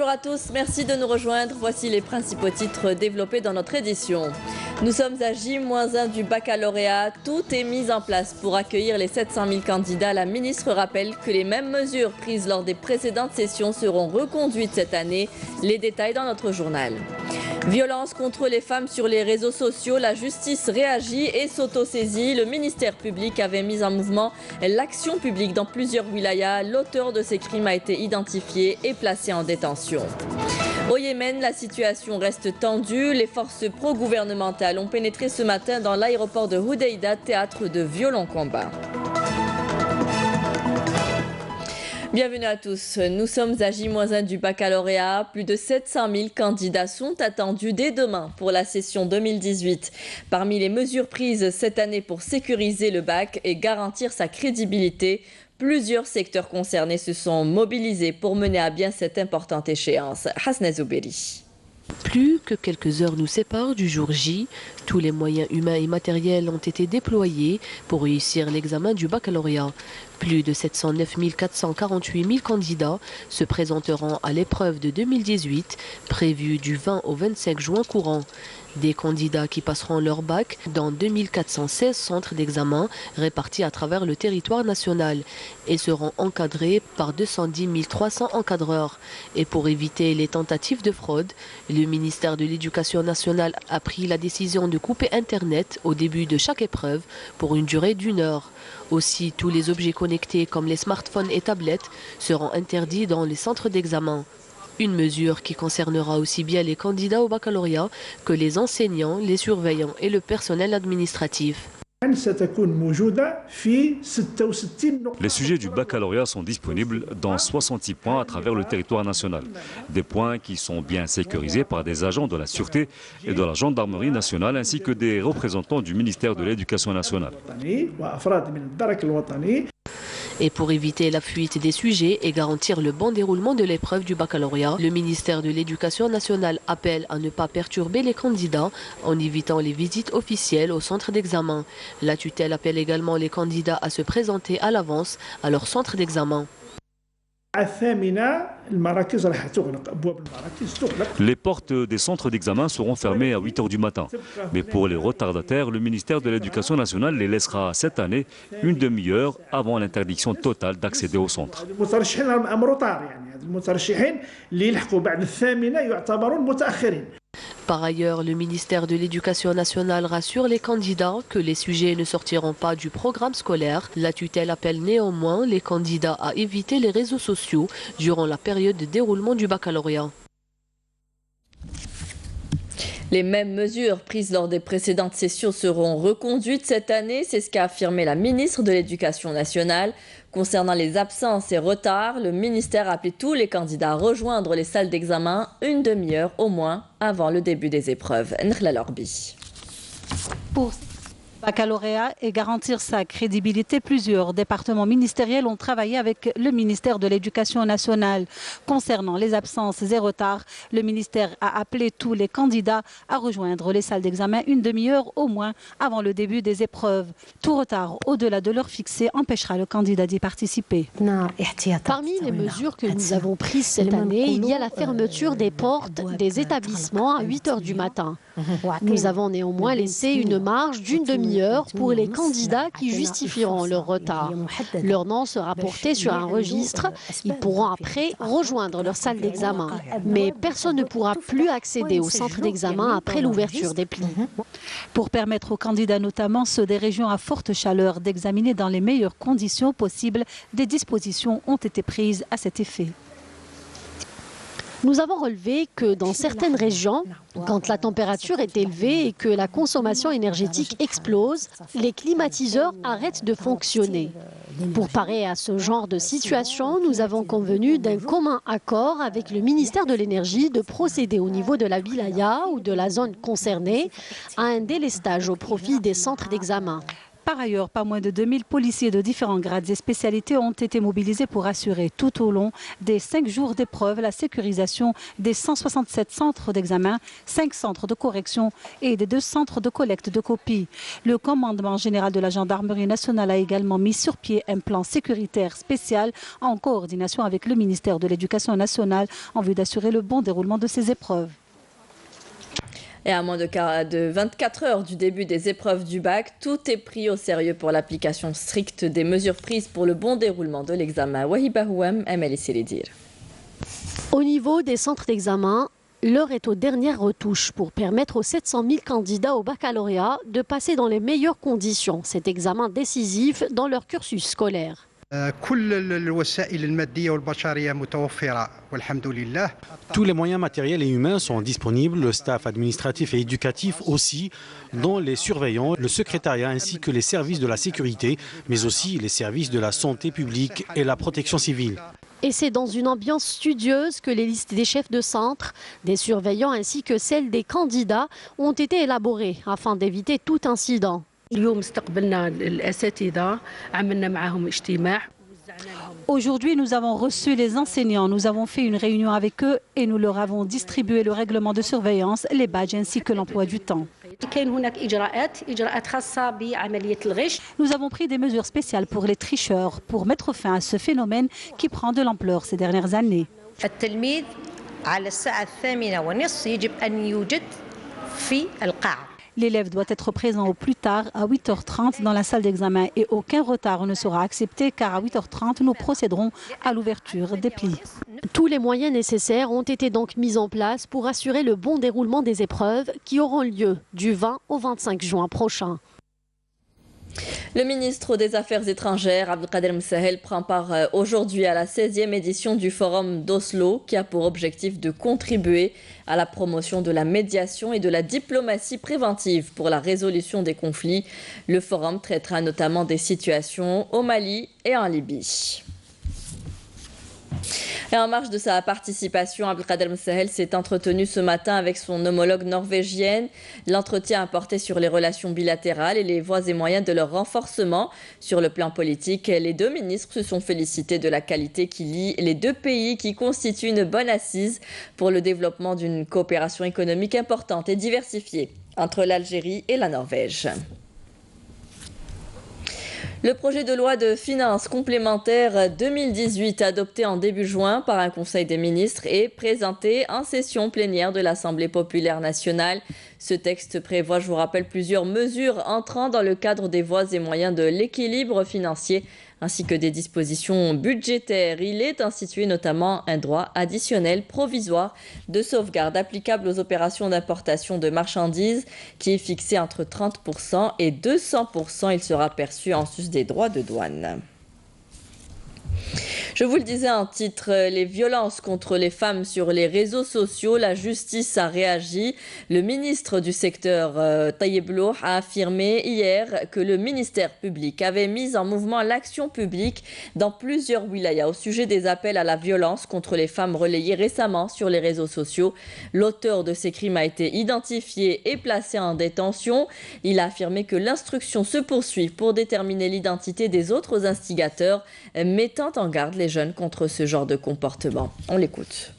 Bonjour à tous, merci de nous rejoindre. Voici les principaux titres développés dans notre édition. Nous sommes à J-1 du baccalauréat. Tout est mis en place pour accueillir les 700 000 candidats. La ministre rappelle que les mêmes mesures prises lors des précédentes sessions seront reconduites cette année. Les détails dans notre journal. Violence contre les femmes sur les réseaux sociaux, la justice réagit et s'autosaisit. Le ministère public avait mis en mouvement l'action publique dans plusieurs wilayas. L'auteur de ces crimes a été identifié et placé en détention. Au Yémen, la situation reste tendue. Les forces pro-gouvernementales ont pénétré ce matin dans l'aéroport de Hodeïda, théâtre de violents combats. Bienvenue à tous. Nous sommes à J-1 du baccalauréat. Plus de 700 000 candidats sont attendus dès demain pour la session 2018. Parmi les mesures prises cette année pour sécuriser le bac et garantir sa crédibilité, plusieurs secteurs concernés se sont mobilisés pour mener à bien cette importante échéance. Hasna Zouberi. Plus que quelques heures nous séparent du jour J, tous les moyens humains et matériels ont été déployés pour réussir l'examen du baccalauréat. Plus de 709 448 000 candidats se présenteront à l'épreuve de 2018, prévue du 20 au 25 juin courant. Des candidats qui passeront leur bac dans 2416 centres d'examen répartis à travers le territoire national et seront encadrés par 210 300 encadreurs. Et pour éviter les tentatives de fraude, le ministère de l'Éducation nationale a pris la décision de couper Internet au début de chaque épreuve pour une durée d'1 heure. Aussi, tous les objets connectés comme les smartphones et tablettes seront interdits dans les centres d'examen. Une mesure qui concernera aussi bien les candidats au baccalauréat que les enseignants, les surveillants et le personnel administratif. Les sujets du baccalauréat sont disponibles dans 66 points à travers le territoire national. Des points qui sont bien sécurisés par des agents de la Sûreté et de la Gendarmerie nationale ainsi que des représentants du ministère de l'Éducation nationale. Et pour éviter la fuite des sujets et garantir le bon déroulement de l'épreuve du baccalauréat, le ministère de l'Éducation nationale appelle à ne pas perturber les candidats en évitant les visites officielles au centre d'examen. La tutelle appelle également les candidats à se présenter à l'avance à leur centre d'examen. Les portes des centres d'examen seront fermées à 8 h du matin. Mais pour les retardataires, le ministère de l'Éducation nationale les laissera cette année une demi-heure avant l'interdiction totale d'accéder au centre. Par ailleurs, le ministère de l'Éducation nationale rassure les candidats que les sujets ne sortiront pas du programme scolaire. La tutelle appelle néanmoins les candidats à éviter les réseaux sociaux durant la période de déroulement du baccalauréat. Les mêmes mesures prises lors des précédentes sessions seront reconduites cette année, c'est ce qu'a affirmé la ministre de l'Éducation nationale. Concernant les absences et retards, le ministère a appelé tous les candidats à rejoindre les salles d'examen une demi-heure au moins avant le début des épreuves. Nkhla Lorbi. Pour baccalauréat et garantir sa crédibilité, plusieurs départements ministériels ont travaillé avec le ministère de l'Éducation nationale. Concernant les absences et retards, le ministère a appelé tous les candidats à rejoindre les salles d'examen une demi-heure au moins avant le début des épreuves. Tout retard au-delà de l'heure fixée empêchera le candidat d'y participer. Parmi les mesures que nous avons prises cette année, il y a la fermeture des portes des établissements à 8 h du matin. Nous avons néanmoins laissé une marge d'une demi-heure pour les candidats qui justifieront leur retard. Leur nom sera porté sur un registre. Ils pourront après rejoindre leur salle d'examen. Mais personne ne pourra plus accéder au centre d'examen après l'ouverture des plis. Pour permettre aux candidats, notamment ceux des régions à forte chaleur, d'examiner dans les meilleures conditions possibles, des dispositions ont été prises à cet effet. Nous avons relevé que dans certaines régions, quand la température est élevée et que la consommation énergétique explose, les climatiseurs arrêtent de fonctionner. Pour parer à ce genre de situation, nous avons convenu d'un commun accord avec le ministère de l'Énergie de procéder au niveau de la wilaya ou de la zone concernée à un délestage au profit des centres d'examen. Par ailleurs, pas moins de 2000 policiers de différents grades et spécialités ont été mobilisés pour assurer tout au long des 5 jours d'épreuve la sécurisation des 167 centres d'examen, 5 centres de correction et des 2 centres de collecte de copies. Le commandement général de la gendarmerie nationale a également mis sur pied un plan sécuritaire spécial en coordination avec le ministère de l'Éducation nationale en vue d'assurer le bon déroulement de ces épreuves. Et à moins de 24 heures du début des épreuves du bac, tout est pris au sérieux pour l'application stricte des mesures prises pour le bon déroulement de l'examen. Wahiba Houam, MLC les dire. Au niveau des centres d'examen, l'heure est aux dernières retouches pour permettre aux 700 000 candidats au baccalauréat de passer dans les meilleures conditions cet examen décisif dans leur cursus scolaire. Tous les moyens matériels et humains sont disponibles, le staff administratif et éducatif aussi, dont les surveillants, le secrétariat ainsi que les services de la sécurité, mais aussi les services de la santé publique et la protection civile. Et c'est dans une ambiance studieuse que les listes des chefs de centre, des surveillants ainsi que celles des candidats ont été élaborées afin d'éviter tout incident. Aujourd'hui, nous avons reçu les enseignants, nous avons fait une réunion avec eux et nous leur avons distribué le règlement de surveillance, les badges ainsi que l'emploi du temps. Nous avons pris des mesures spéciales pour les tricheurs, pour mettre fin à ce phénomène qui prend de l'ampleur ces dernières années. L'élève doit être présent au plus tard à 8h30 dans la salle d'examen et aucun retard ne sera accepté car à 8h30 nous procéderons à l'ouverture des plis. Tous les moyens nécessaires ont été donc mis en place pour assurer le bon déroulement des épreuves qui auront lieu du 20 au 25 juin prochain. Le ministre des Affaires étrangères, Abdelkader Msahel, prend part aujourd'hui à la 16e édition du Forum d'Oslo qui a pour objectif de contribuer à la promotion de la médiation et de la diplomatie préventive pour la résolution des conflits. Le forum traitera notamment des situations au Mali et en Libye. Et en marge de sa participation, Abdelkader Msahel s'est entretenu ce matin avec son homologue norvégienne. L'entretien a porté sur les relations bilatérales et les voies et moyens de leur renforcement. Sur le plan politique, les deux ministres se sont félicités de la qualité qui lie les deux pays, qui constitue une bonne assise pour le développement d'une coopération économique importante et diversifiée entre l'Algérie et la Norvège. Le projet de loi de finances complémentaire 2018 adopté en début juin par un conseil des ministres est présenté en session plénière de l'Assemblée populaire nationale. Ce texte prévoit, je vous rappelle, plusieurs mesures entrant dans le cadre des voies et moyens de l'équilibre financier ainsi que des dispositions budgétaires. Il est institué notamment un droit additionnel provisoire de sauvegarde applicable aux opérations d'importation de marchandises qui est fixé entre 30% et 200%. Il sera perçu en sus des droits de douane. Je vous le disais en titre, les violences contre les femmes sur les réseaux sociaux, la justice a réagi. Le ministre du secteur, Tayeb Loh, a affirmé hier que le ministère public avait mis en mouvement l'action publique dans plusieurs wilayas au sujet des appels à la violence contre les femmes relayés récemment sur les réseaux sociaux. L'auteur de ces crimes a été identifié et placé en détention. Il a affirmé que l'instruction se poursuit pour déterminer l'identité des autres instigateurs, mettant en garde les jeunes contre ce genre de comportement. On l'écoute.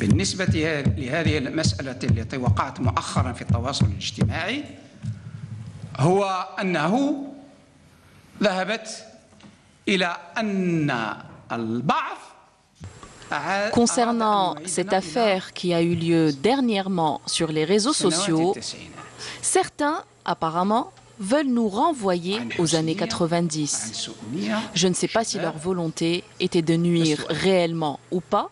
بالنسبة لهذه المسألة التي وقعت مؤخرا في التواصل الاجتماعي هو أنه ذهبت إلى أن البعض. Concernant cette affaire qui a eu lieu dernièrement sur les réseaux sociaux, certains, apparemment, veulent nous renvoyer aux années 90. Je ne sais pas si leur volonté était de nuire réellement ou pas,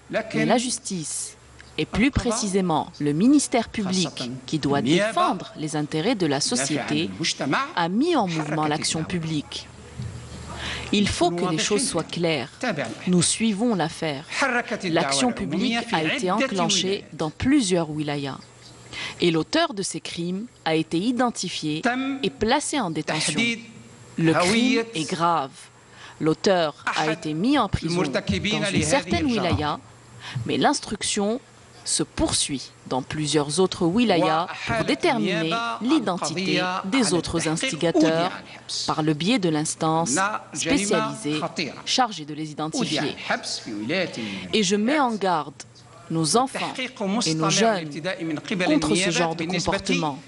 mais la justice, et plus précisément le ministère public qui doit défendre les intérêts de la société, a mis en mouvement l'action publique. Il faut que les choses soient claires. Nous suivons l'affaire. L'action publique a été enclenchée dans plusieurs wilayas. Et l'auteur de ces crimes a été identifié et placé en détention. Le crime est grave. L'auteur a été mis en prison dans une certaine wilaya, mais l'instruction se poursuit dans plusieurs autres wilayas pour déterminer l'identité des autres instigateurs par le biais de l'instance spécialisée chargée de les identifier. Et je mets en garde nos enfants et nos jeunes contre ce genre de comportement,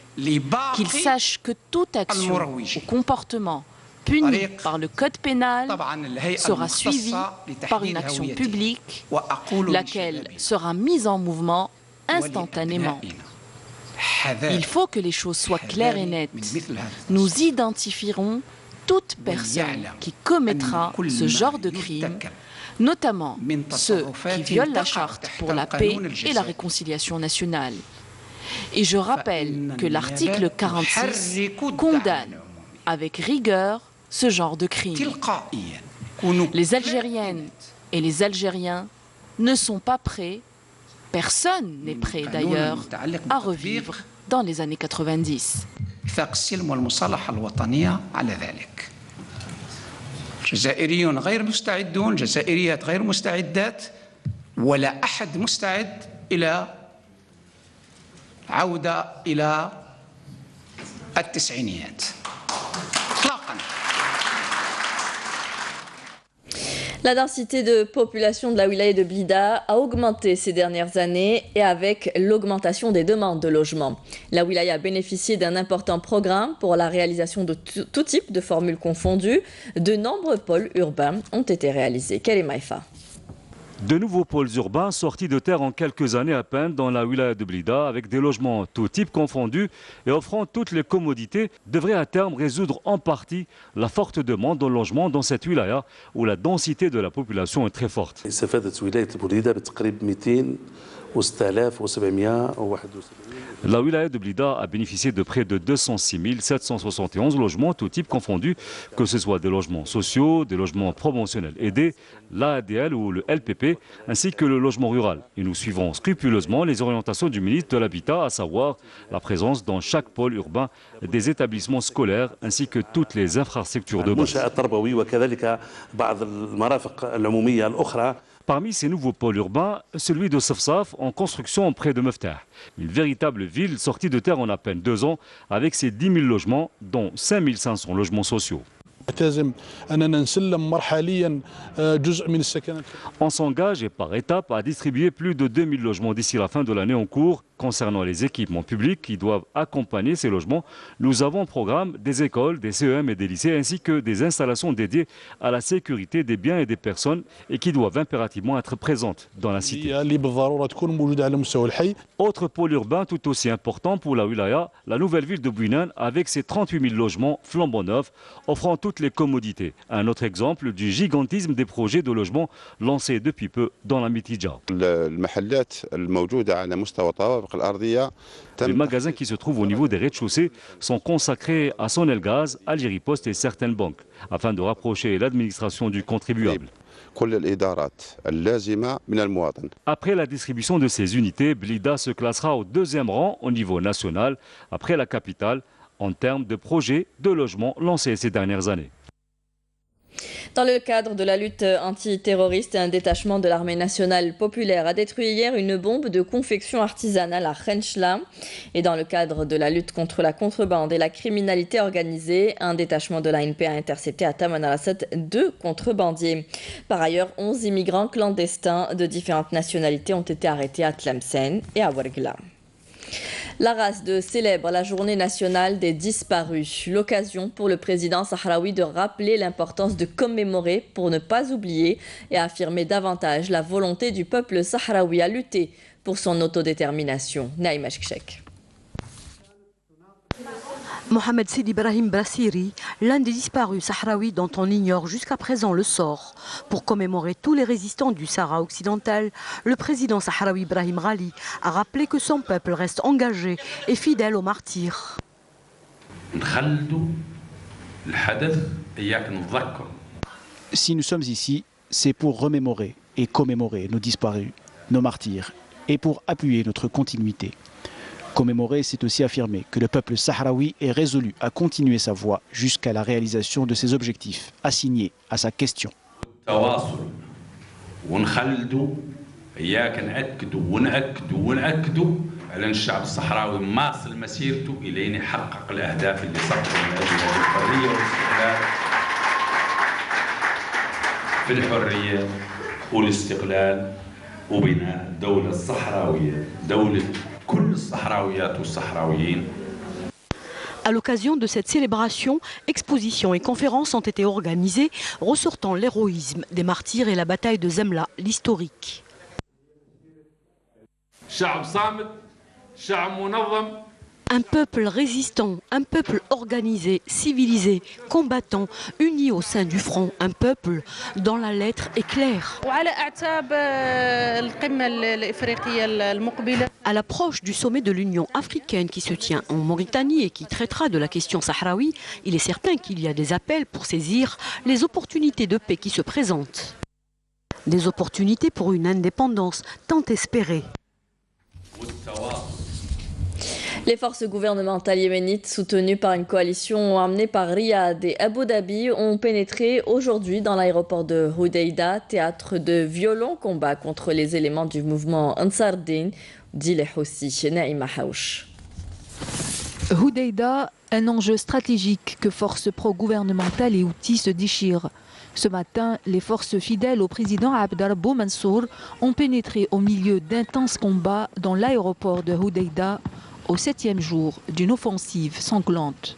qu'ils sachent que toute action ou comportement puni par le code pénal sera suivi par une action publique, laquelle sera mise en mouvement instantanément. Il faut que les choses soient claires et nettes. Nous identifierons toute personne qui commettra ce genre de crime, notamment ceux qui violent la charte pour la paix et la réconciliation nationale. Et je rappelle que l'article 46 condamne avec rigueur ce genre de crime. Les Algériennes et les Algériens ne sont pas prêts, personne n'est prêt d'ailleurs, à revivre dans les années 90. جزائريون غير مستعدون، جزائريات غير مستعدات، ولا أحد مستعد إلى عودة إلى التسعينيات إطلاقاً. La densité de population de la wilaya de Blida a augmenté ces dernières années et avec l'augmentation des demandes de logement. La wilaya a bénéficié d'un important programme pour la réalisation de tout type de formules confondues. De nombreux pôles urbains ont été réalisés. Quel est Maïfa? De nouveaux pôles urbains sortis de terre en quelques années à peine dans la wilaya de Blida avec des logements tout types confondus et offrant toutes les commodités devraient à terme résoudre en partie la forte demande de logement dans cette wilaya où la densité de la population est très forte. La wilaya de Blida a bénéficié de près de 206 771 logements, tout types confondus, que ce soit des logements sociaux, des logements promotionnels aidés, l'ADL ou le LPP, ainsi que le logement rural. Et nous suivons scrupuleusement les orientations du ministre de l'Habitat, à savoir la présence dans chaque pôle urbain des établissements scolaires ainsi que toutes les infrastructures de base. Parmi ces nouveaux pôles urbains, celui de Safsaf en construction près de Meftah. Une véritable ville sortie de terre en à peine 2 ans avec ses 10 000 logements, dont 5 500 logements sociaux. On s'engage et par étapes à distribuer plus de 2 000 logements d'ici la fin de l'année en cours. Concernant les équipements publics qui doivent accompagner ces logements, nous avons au programme des écoles, des CEM et des lycées ainsi que des installations dédiées à la sécurité des biens et des personnes et qui doivent impérativement être présentes dans la cité. Autre pôle urbain tout aussi important pour la wilaya, la nouvelle ville de Bouinan avec ses 38 000 logements flambant neufs offrant toutes les commodités. Un autre exemple du gigantisme des projets de logement lancés depuis peu dans la Mitidja. Les magasins qui se trouvent au niveau des rez-de-chaussée sont consacrés à Sonelgaz, Algérie Post et certaines banques, afin de rapprocher l'administration du contribuable. Après la distribution de ces unités, Blida se classera au 2e rang au niveau national, après la capitale, en termes de projets de logement lancés ces dernières années. Dans le cadre de la lutte antiterroriste, un détachement de l'armée nationale populaire a détruit hier une bombe de confection artisanale à Khenchla. Et dans le cadre de la lutte contre la contrebande et la criminalité organisée, un détachement de l'ANP a intercepté à Tamanrasset 2 contrebandiers. Par ailleurs, 11 immigrants clandestins de différentes nationalités ont été arrêtés à Tlemcen et à Ouargla. La race célèbre la journée nationale des disparus. L'occasion pour le président sahraoui de rappeler l'importance de commémorer pour ne pas oublier et affirmer davantage la volonté du peuple sahraoui à lutter pour son autodétermination. Naïma Chkchek. Mohamed Sidi Ibrahim Brassiri, l'un des disparus sahraouis dont on ignore jusqu'à présent le sort. Pour commémorer tous les résistants du Sahara occidental, le président sahraoui Ibrahim Ghali a rappelé que son peuple reste engagé et fidèle aux martyrs. Si nous sommes ici, c'est pour remémorer et commémorer nos disparus, nos martyrs, et pour appuyer notre continuité. Commémorer, c'est aussi affirmer que le peuple sahraoui est résolu à continuer sa voie jusqu'à la réalisation de ses objectifs assignés à sa question. إياك نأكدوا ونأكدوا ونأكدوا على أن الشعب الصحراوي ماصل مسيرته إلى أن يحقق الأهداف اللي سقطوا من أجل الحرية والاستقلال في الحرية والاستقلال وبناء الدولة الصحراوية، دولة كل الصحراويات والصحراويين. À l'occasion de cette célébration, expositions et conférences ont été organisées, ressortant l'héroïsme des martyrs et la bataille de Zemla, l'historique. Un peuple résistant, un peuple organisé, civilisé, combattant, uni au sein du front, un peuple dont la lettre est claire. À l'approche du sommet de l'Union africaine qui se tient en Mauritanie et qui traitera de la question sahraoui, il est certain qu'il y a des appels pour saisir les opportunités de paix qui se présentent. Des opportunités pour une indépendance tant espérée. Les forces gouvernementales yéménites soutenues par une coalition emmenée par Riyad et Abu Dhabi ont pénétré aujourd'hui dans l'aéroport de Hodeïda, théâtre de violents combats contre les éléments du mouvement Ansar Din, dit les Houthis. Naïma Haouch. Hodeïda, un enjeu stratégique que forces pro-gouvernementales et Houthis se déchirent. Ce matin, les forces fidèles au président Abdrabou Mansour ont pénétré au milieu d'intenses combats dans l'aéroport de Hodeïda, au 7e jour d'une offensive sanglante.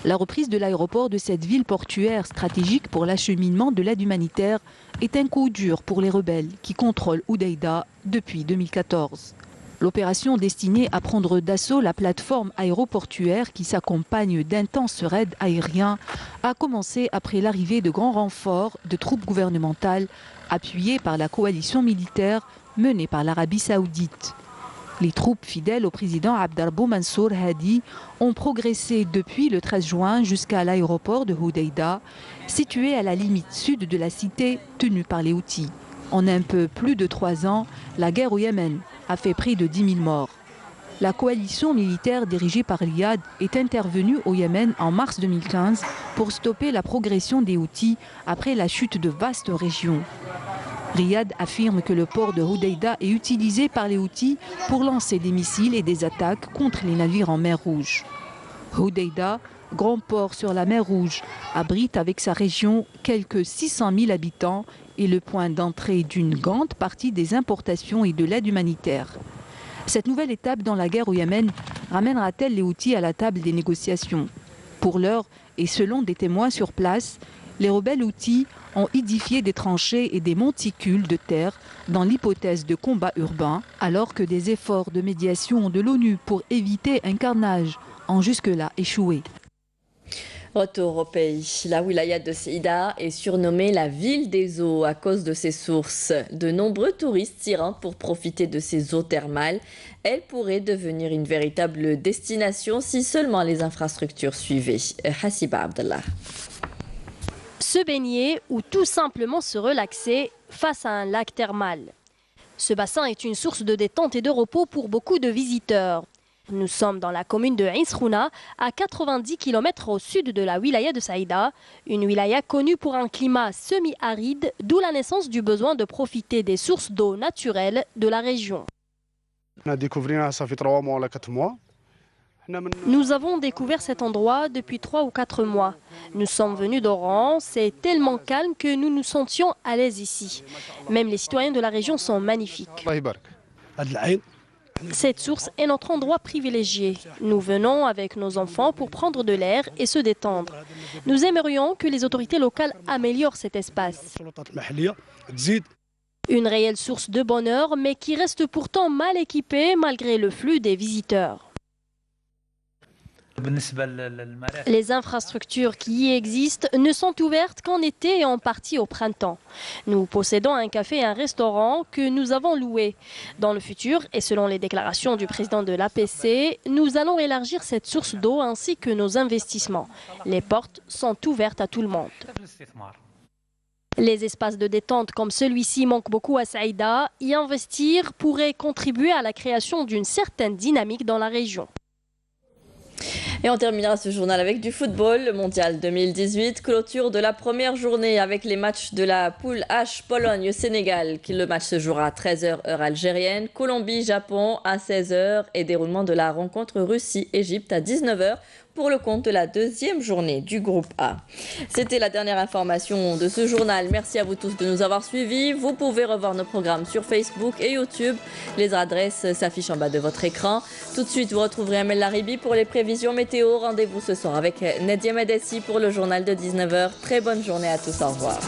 La reprise de l'aéroport de cette ville portuaire stratégique pour l'acheminement de l'aide humanitaire est un coup dur pour les rebelles qui contrôlent Hodeïda depuis 2014. L'opération destinée à prendre d'assaut la plateforme aéroportuaire qui s'accompagne d'intenses raids aériens a commencé après l'arrivée de grands renforts de troupes gouvernementales appuyées par la coalition militaire menée par l'Arabie saoudite. Les troupes fidèles au président Abdrabou Mansour Hadi ont progressé depuis le 13 juin jusqu'à l'aéroport de Hodeïda, situé à la limite sud de la cité tenue par les Houthis. En un peu plus de 3 ans, la guerre au Yémen a fait près de 10 000 morts. La coalition militaire dirigée par Riyad est intervenue au Yémen en mars 2015 pour stopper la progression des Houthis après la chute de vastes régions. Riyad affirme que le port de Hodeïda est utilisé par les Houthis pour lancer des missiles et des attaques contre les navires en mer Rouge. Hodeïda, grand port sur la mer Rouge, abrite avec sa région quelques 600 000 habitants et le point d'entrée d'une grande partie des importations et de l'aide humanitaire. Cette nouvelle étape dans la guerre au Yémen ramènera-t-elle les Houthis à la table des négociations? Pour l'heure, et selon des témoins sur place, les rebelles Houthis ont édifié des tranchées et des monticules de terre dans l'hypothèse de combat urbain, alors que des efforts de médiation de l'ONU pour éviter un carnage ont jusque-là échoué. Retour au pays. La wilaya de Saïda est surnommée la ville des eaux à cause de ses sources. De nombreux touristes s'y rendent pour profiter de ces eaux thermales. Elle pourrait devenir une véritable destination si seulement les infrastructures suivaient. Hassiba Abdallah. Se baigner ou tout simplement se relaxer face à un lac thermal. Ce bassin est une source de détente et de repos pour beaucoup de visiteurs. Nous sommes dans la commune de Insrouna, à 90 km au sud de la wilaya de Saïda, une wilaya connue pour un climat semi-aride, d'où la naissance du besoin de profiter des sources d'eau naturelles de la région. Nous avons découvert cet endroit depuis 3 ou 4 mois. Nous sommes venus d'Oran, c'est tellement calme que nous nous sentions à l'aise ici. Même les citoyens de la région sont magnifiques. Cette source est notre endroit privilégié. Nous venons avec nos enfants pour prendre de l'air et se détendre. Nous aimerions que les autorités locales améliorent cet espace. Une réelle source de bonheur, mais qui reste pourtant mal équipée malgré le flux des visiteurs. Les infrastructures qui y existent ne sont ouvertes qu'en été et en partie au printemps. Nous possédons un café et un restaurant que nous avons loués. Dans le futur, et selon les déclarations du président de l'APC, nous allons élargir cette source d'eau ainsi que nos investissements. Les portes sont ouvertes à tout le monde. Les espaces de détente comme celui-ci manquent beaucoup à Saïda. Y investir pourrait contribuer à la création d'une certaine dynamique dans la région. Et on terminera ce journal avec du football. Le mondial 2018, clôture de la première journée avec les matchs de la poule H, Pologne-Sénégal. Le match se jouera à 13h heure algérienne, Colombie-Japon à 16h et déroulement de la rencontre Russie-Égypte à 19h pour le compte de la deuxième journée du groupe A. C'était la dernière information de ce journal. Merci à vous tous de nous avoir suivis. Vous pouvez revoir nos programmes sur Facebook et YouTube. Les adresses s'affichent en bas de votre écran. Tout de suite, vous retrouverez Amel Laribi pour les prévisions météo. Rendez-vous ce soir avec Nadia Medessi pour le journal de 19h. Très bonne journée à tous. Au revoir.